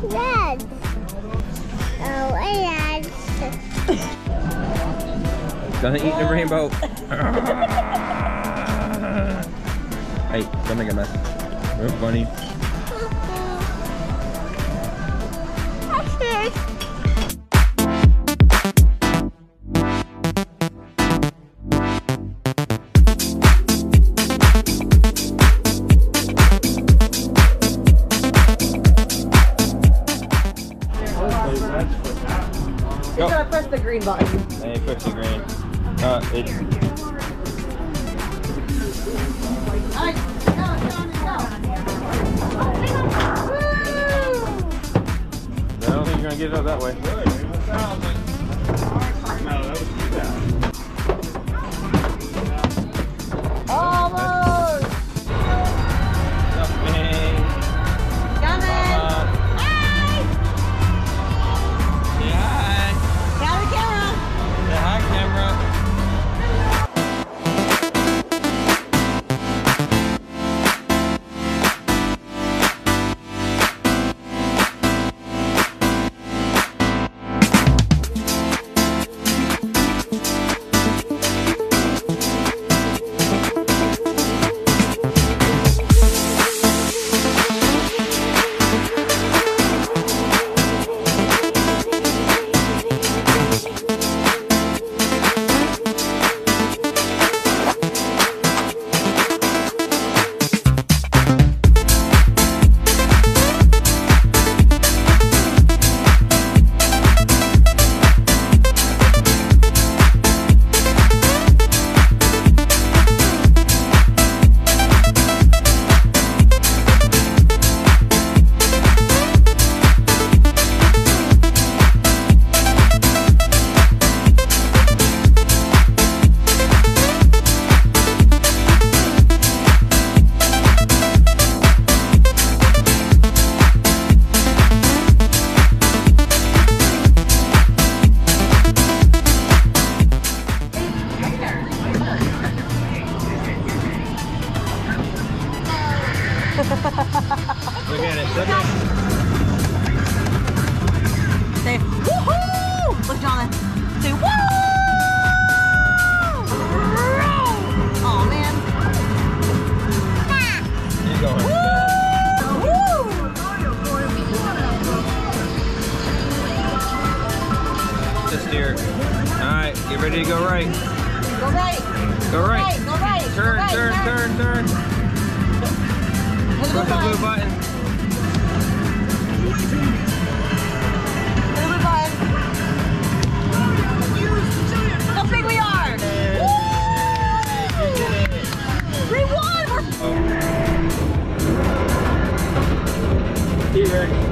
Red. Oh, red. Gonna eat the rainbow. Hey, don't make a mess. You're funny. You gotta press the green button. Hey, push the green. It's... Alright, go. I don't think you're gonna get it out that way. Almost! Nothing. Coming! Hi! Say hi. Got the camera! Say hi, camera. Look at it. Look at it. Say woohoo! Look, Jonathan. Say woo! Oh man. Keep going. Just steer. Alright, get ready to go right. Go right. Go right. Go right. Turn, go right. turn. Hit the Push the blue button. button. Hit the blue button. How big we are! Woo! We won! T-Rex.